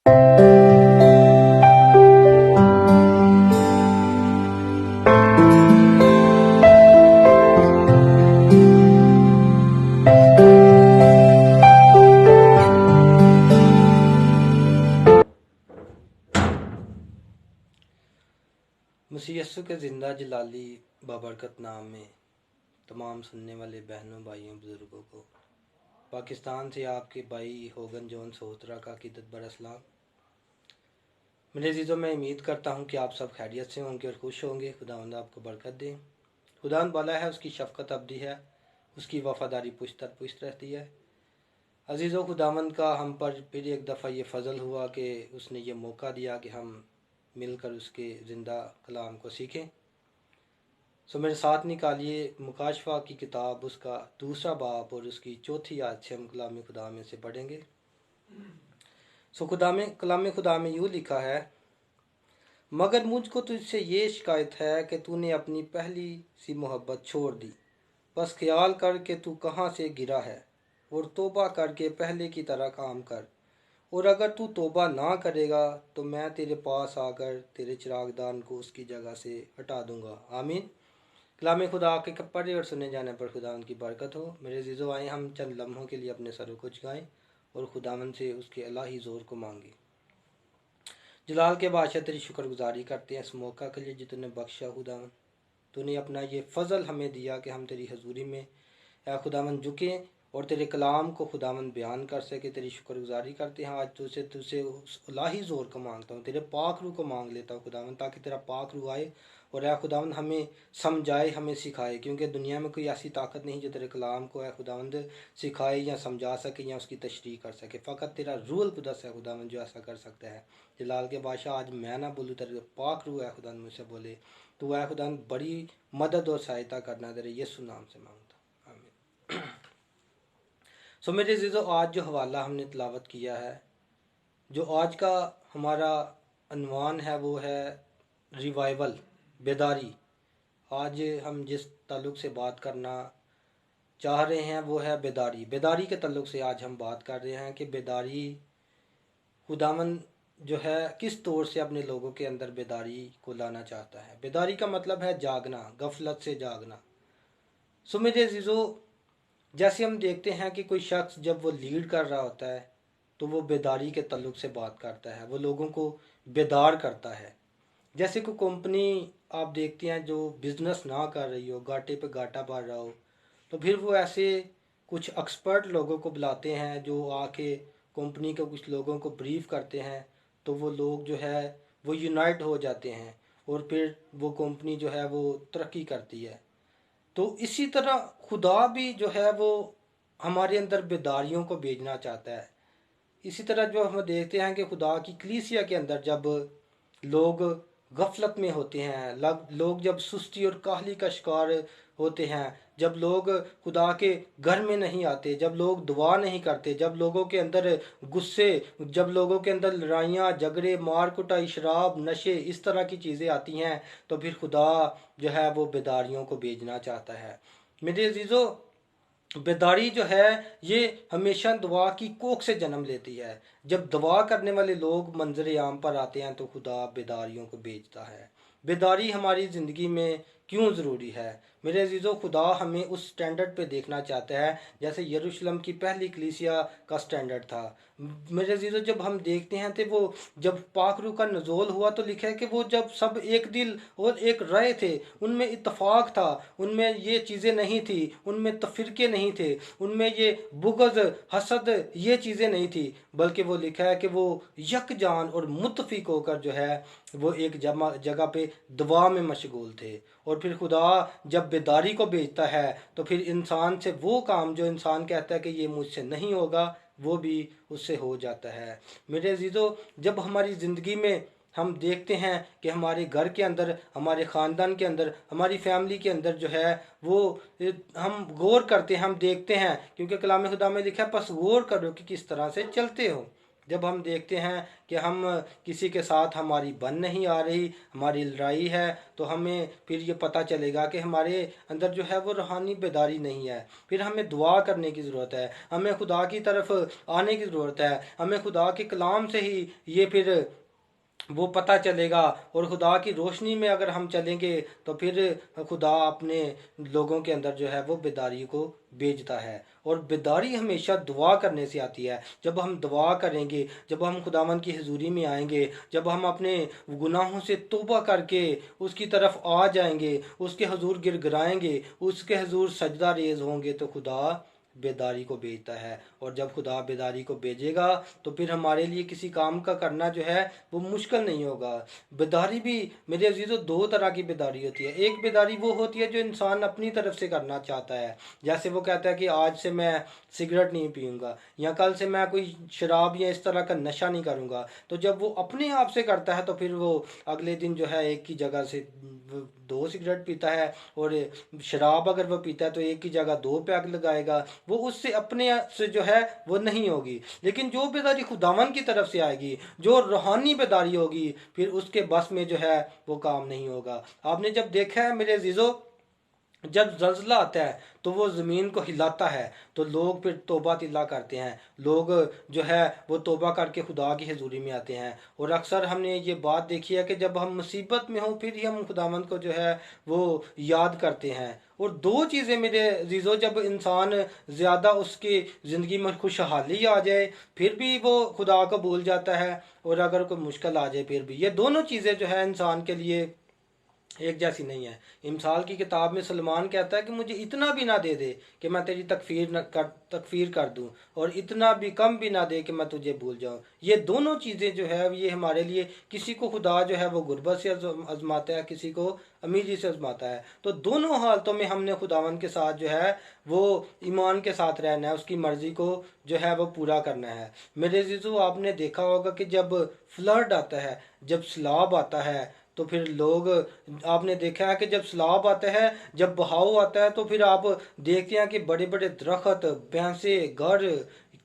मसीह यस्सु के ज़िंदा जलाली बाबरकत नाम में तमाम सुनने वाले बहनों, भाइयों, बुज़ुर्गों को पाकिस्तान से आपके भाई होगन जॉन सोहतरा का अक़ीदत भरा सलाम। मेरे अज़ीज़ों, मैं उम्मीद करता हूँ कि आप सब खैरियत से होंगे और खुश होंगे। खुदावंद आपको बरकत दे। खुदावंद वाला है, उसकी शफ़क़त अबदी है, उसकी वफ़ादारी पुश्त दर पुश्त रहती है। अज़ीज़ों, खुदावंद का हम पर फिर एक दफ़ा ये फ़ज़ल हुआ कि उसने ये मौका दिया कि हम मिलकर उसके ज़िंदा कलाम को सीखें। सो मेरे साथ निकालिए मुकाशफा की किताब, उसका दूसरा बाब और उसकी चौथी आयत से हम कलाम खुदा में से पढ़ेंगे। सो कलाम खुदा में यूँ लिखा है, मगर मुझको तुझसे ये शिकायत है कि तूने अपनी पहली सी मोहब्बत छोड़ दी। बस ख्याल कर कि तू कहाँ से गिरा है और तौबा करके पहले की तरह काम कर। और अगर तू तौबा ना करेगा तो मैं तेरे पास आकर तेरे चिरागदान को उसकी जगह से हटा दूंगा। आमीन। कलाम खुदा के पढ़े और सुने जाने पर खुदा उनकी बरकत हो। मेरे अज़ीज़ों, आए हम चंद लम्हों के लिए अपने सरों को झुकाएं और खुदावन से उसके इलाही ज़ोर को मांगे। जलाल के बादशाह, तेरी शुक्रगुजारी करते हैं इस मौका के लिए जो तूने बख्शा। खुदावन, तूने अपना ये फ़ज़ल हमें दिया कि हम तेरी हजूरी में खुदावन झुकें और तेरे कलाम को खुदावन बयान कर सके। तेरी शुक्रगुजारी करते हैं। आज तुझसे उस इलाही ज़ोर को मांगता हूँ, तेरे पाक रूह को मांग लेता हूँ खुदावन, ताकि तेरा पाक रूह आए और खुदावन हमें समझाए, हमें सिखाए, क्योंकि दुनिया में कोई ऐसी ताकत नहीं जो तेरे कलाम को खुदावंद सिखाए या समझा सके या उसकी तशरीह कर सके। फ़कत तेरा रूहुल कुदस है खुदावंद जो ऐसा कर सकता है। जलाल के बादशाह, आज मैं ना बोलूँ, तेरे पाक रूह है खुदावंद मुझसे बोले। तो वह खुदावंद बड़ी मदद और सहायता करना, तेरे यीशु नाम से मांगता। आमीन। सो मेरे अज़ीज़ों, आज जो हवाला हमने तिलावत किया है, जो आज का हमारा अनवान है, वो है रिवाइवल, बेदारी। आज हम जिस ताल्लुक़ से बात करना चाह रहे हैं वो है बेदारी। बेदारी के ताल्लुक़ से आज हम बात कर रहे हैं कि बेदारी खुदावन जो है किस तौर से अपने लोगों के अंदर बेदारी को लाना चाहता है। बेदारी का मतलब है जागना, गफलत से जागना। सो मेरे अज़ीज़ों, जैसे हम देखते हैं कि कोई शख्स जब वो लीड कर रहा होता है तो वो बेदारी के ताल्लुक़ से बात करता है, वो लोगों को बेदार करता है। जैसे कोई कंपनी आप देखते हैं जो बिज़नेस ना कर रही हो, घाटे पे घाटा बढ़ रहा हो, तो फिर वो ऐसे कुछ एक्सपर्ट लोगों को बुलाते हैं जो आके कंपनी के कुछ लोगों को ब्रीफ करते हैं। तो वो लोग जो है वो यूनाइट हो जाते हैं और फिर वो कंपनी जो है वो तरक्की करती है। तो इसी तरह खुदा भी जो है वो हमारे अंदर बेदारियों को भेजना चाहता है। इसी तरह जो हम देखते हैं कि खुदा की कलीसिया के अंदर जब लोग गफलत में होते हैं, लोग जब सुस्ती और काहली का शिकार होते हैं, जब लोग खुदा के घर में नहीं आते, जब लोग दुआ नहीं करते, जब लोगों के अंदर गुस्से, जब लोगों के अंदर लड़ाइयाँ, झगड़े, मार कुटाई, शराब, नशे, इस तरह की चीज़ें आती हैं, तो फिर खुदा जो है वो बेदारियों को भेजना चाहता है। मेरे अजीज़ों, बेदारी जो है ये हमेशा दुआ की कोख से जन्म लेती है। जब दुआ करने वाले लोग मंजर आम पर आते हैं तो खुदा बेदारियों को भेजता है। बेदारी हमारी ज़िंदगी में क्यों ज़रूरी है? मेरे अजीज़ों, खुदा हमें उस स्टैंडर्ड पे देखना चाहता है जैसे यरूशलेम की पहली कलीसिया का स्टैंडर्ड था। मेरे अजीज़ों, जब हम देखते हैं तो वो जब पाक रूह का नज़ोल हुआ तो लिखा है कि वो जब सब एक दिल और एक राय थे, उनमें इत्तफाक था, उनमें ये चीज़ें नहीं थी, उनमें तफिरके नहीं थे, उनमें ये बुग़्ज़, हसद, ये चीज़ें नहीं थी, बल्कि वो लिखा है कि वो यकजान और मुत्तफिक होकर जो है वो एक जगह पे दुआ में मशगूल थे। और फिर खुदा जब बेदारी को भेजता है तो फिर इंसान से वो काम जो इंसान कहता है कि ये मुझसे नहीं होगा, वो भी उससे हो जाता है। मेरे अजीज़ों, जब हमारी ज़िंदगी में हम देखते हैं कि हमारे घर के अंदर, हमारे ख़ानदान के अंदर, हमारी फैमिली के अंदर जो है वो हम गौर करते हैं, हम देखते हैं, क्योंकि कलाम खुदा में लिखा है बस गौर करो कि किस तरह से चलते हो। जब हम देखते हैं कि हम किसी के साथ हमारी बन नहीं आ रही, हमारी लड़ाई है, तो हमें फिर ये पता चलेगा कि हमारे अंदर जो है वो रूहानी बेदारी नहीं है। फिर हमें दुआ करने की ज़रूरत है, हमें खुदा की तरफ आने की ज़रूरत है, हमें खुदा के कलाम से ही ये फिर वो पता चलेगा। और खुदा की रोशनी में अगर हम चलेंगे तो फिर खुदा अपने लोगों के अंदर जो है वो बेदारी को भेजता है। और बेदारी हमेशा दुआ करने से आती है। जब हम दुआ करेंगे, जब हम खुदावंद की हजूरी में आएंगे, जब हम अपने गुनाहों से तौबा करके उसकी तरफ आ जाएंगे, उसके हजूर गिड़गिड़ाएंगे, उसके हजूर सजदा रेज होंगे, तो खुदा बेदारी को भेजता है। और जब खुदा बेदारी को भेजेगा तो फिर हमारे लिए किसी काम का करना जो है वो मुश्किल नहीं होगा। बेदारी भी मेरे अजीज़ों दो तरह की बेदारी होती है। एक बेदारी वो होती है जो इंसान अपनी तरफ से करना चाहता है, जैसे वो कहता है कि आज से मैं सिगरेट नहीं पीऊँगा, या कल से मैं कोई शराब या इस तरह का नशा नहीं करूँगा। तो जब वो अपने आप से करता है तो फिर वो अगले दिन जो है एक की जगह से दो सिगरेट पीता है, और शराब अगर वो पीता है तो एक की जगह दो पैक लगाएगा। वो उससे अपने से जो है वो नहीं होगी। लेकिन जो बेदारी खुदावन की तरफ से आएगी, जो रूहानी बेदारी होगी, फिर उसके बस में जो है वो काम नहीं होगा। आपने जब देखा है मेरे अजीजों, जब जल्जला आता है तो वो ज़मीन को हिलाता है, तो लोग फिर तौबा तिल्ला करते हैं, लोग जो है वो तौबा करके खुदा की हजूरी में आते हैं। और अक्सर हमने ये बात देखी है कि जब हम मुसीबत में हों फिर ही हम खुदावंद को जो है वो याद करते हैं। और दो चीज़ें मेरे अजीज़ों, जब इंसान ज़्यादा उसकी ज़िंदगी में खुशहाली आ जाए फिर भी वो खुदा को भूल जाता है, और अगर कोई मुश्किल आ जाए फिर भी, ये दोनों चीज़ें जो है इंसान के लिए एक जैसी नहीं है। इमसाल की किताब में सलमान कहता है कि मुझे इतना भी ना दे दे कि मैं तेरी तकफीर कर दूं, और इतना भी कम भी ना दे कि मैं तुझे भूल जाऊं। ये दोनों चीज़ें जो है ये हमारे लिए, किसी को खुदा जो है वो गुर्बत से आजमाता है, किसी को अमीरी से आजमाता है। तो दोनों हालतों में हमने खुदावन के साथ जो है वो ईमान के साथ रहना है, उसकी मर्ज़ी को जो है वो पूरा करना है। मेरे जीजू, आपने देखा होगा कि जब फ्लड आता है, जब सैलाब आता है, तो फिर लोग, आपने देखा है कि जब सैलाब आता है, जब बहाव आता है, तो फिर आप देखते हैं कि बड़े बड़े दरख्त, भैंसे, घर,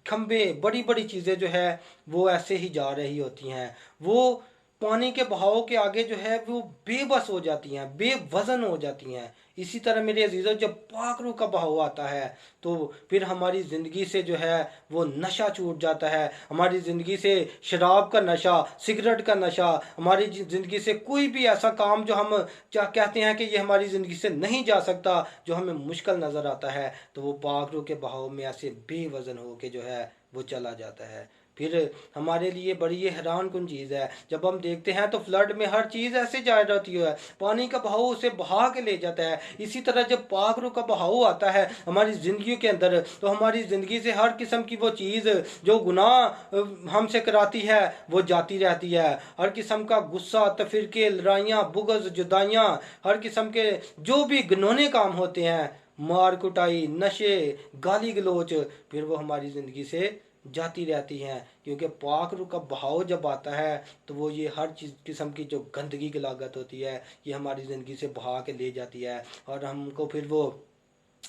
खंबे, बड़ी बड़ी चीज़ें जो है वो ऐसे ही जा रही होती हैं। वो पानी के बहाव के आगे जो है वो बेबस हो जाती हैं, बेवजन हो जाती हैं। इसी तरह मेरे अजीज़ों, जब पाक रूह का बहाव आता है तो फिर हमारी ज़िंदगी से जो है वो नशा छूट जाता है। हमारी ज़िंदगी से शराब का नशा, सिगरेट का नशा, हमारी ज़िंदगी से कोई भी ऐसा काम जो हम कहते हैं कि ये हमारी ज़िंदगी से नहीं जा सकता, जो हमें मुश्किल नज़र आता है, तो वो पाक रूह के बहाव में ऐसे बेवजन हो के जो है वो चला जाता है। फिर हमारे लिए बड़ी ये हैरान कुन चीज़ है, जब हम देखते हैं तो फ्लड में हर चीज़ ऐसे जा रहती है, पानी का बहाव उसे बहा के ले जाता है। इसी तरह जब पाक रूह का बहाव आता है हमारी ज़िंदगी के अंदर, तो हमारी ज़िंदगी से हर किस्म की वो चीज़ जो गुनाह हमसे कराती है वो जाती रहती है। हर किस्म का गुस्सा, तफिरके, लड़ाइयाँ, बुग़्ज़, जुदाइयाँ, हर किस्म के जो भी घिनौने काम होते हैं, मार कुटाई, नशे, गाली गलोच, फिर वो हमारी ज़िंदगी से जाती रहती हैं। क्योंकि पाक रूह का बहाव जब आता है तो वो ये हर चीज़ किस्म की जो गंदगी की लागत होती है ये हमारी ज़िंदगी से बहा के ले जाती है, और हमको फिर वो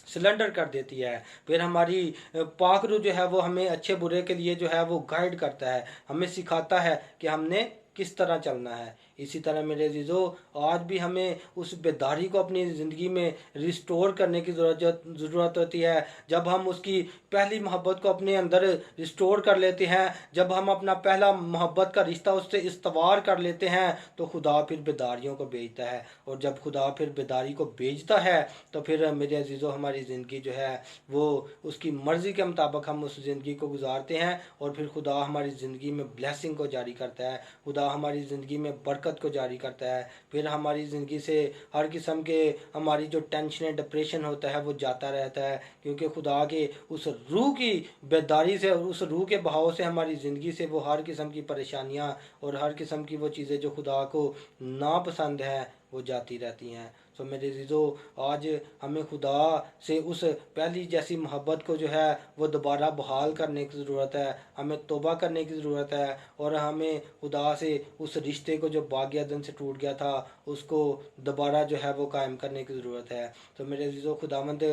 सिलेंडर कर देती है। फिर हमारी पाक रूह जो है वो हमें अच्छे बुरे के लिए जो है वो गाइड करता है, हमें सिखाता है कि हमने किस तरह चलना है। इसी तरह मेरे अजीज़ों, आज भी हमें उस बेदारी को अपनी ज़िंदगी में रिस्टोर करने की ज़रूरत होती है। जब हम उसकी पहली मोहब्बत को अपने अंदर रिस्टोर कर लेते हैं, जब हम अपना पहला मोहब्बत का रिश्ता उससे इस्तवार कर लेते हैं, तो खुदा फिर बेदारियों को भेजता है। और जब खुदा फिर बेदारी को भेजता है तो फिर मेरे अजीज़ों हमारी ज़िंदगी जो है वो उसकी मर्ज़ी के मुताबिक हम उस ज़िंदगी को गुजारते हैं, और फिर खुदा हमारी ज़िंदगी में ब्लेसिंग को जारी करता है, खुदा हमारी ज़िंदगी में बरकत को जारी करता है। फिर हमारी ज़िंदगी से हर किस्म के हमारी जो टेंशन डिप्रेशन होता है वो जाता रहता है, क्योंकि खुदा के उस रूह की बेदारी से, उस रूह के बहाव से हमारी ज़िंदगी से वो हर किस्म की परेशानियाँ और हर किस्म की वो चीज़ें जो खुदा को नापसंद है वो जाती रहती हैं। तो मेरे अज़ीज़ों, आज हमें खुदा से उस पहली जैसी मोहब्बत को जो है वो दोबारा बहाल करने की ज़रूरत है, हमें तौबा करने की ज़रूरत है, और हमें खुदा से उस रिश्ते को जो बाग़-ए-अदन से टूट गया था उसको दोबारा जो है वो कायम करने की ज़रूरत है। तो मेरे अज़ीज़ों, खुदावंद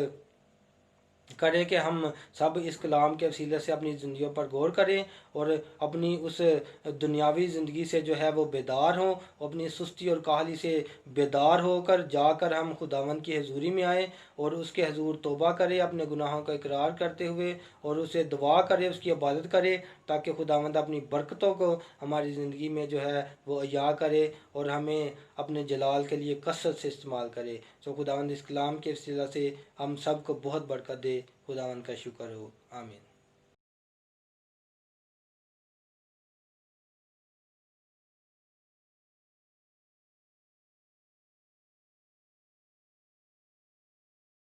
करें कि हम सब इस कलाम के वसीले से अपनी ज़िंदगियों पर गौर करें और अपनी उस दुनियावी ज़िंदगी से जो है वो बेदार हों, अपनी सुस्ती और काहली से बेदार होकर जाकर हम खुदावंद की हजूरी में आएँ और उसके हजूर तौबा करें, अपने गुनाहों का इकरार करते हुए, और उसे दुआ करें, उसकी इबादत करें, ताकि खुदावंद अपनी बरकतों को हमारी ज़िंदगी में जो है वो अया करे और हमें अपने जलाल के लिए कसरत से इस्तेमाल करे। सो खुदावंद इस कलाम के वसीला से हम सब को बहुत बरकत दे। खुदावंद का शुक्र हो। आमीन।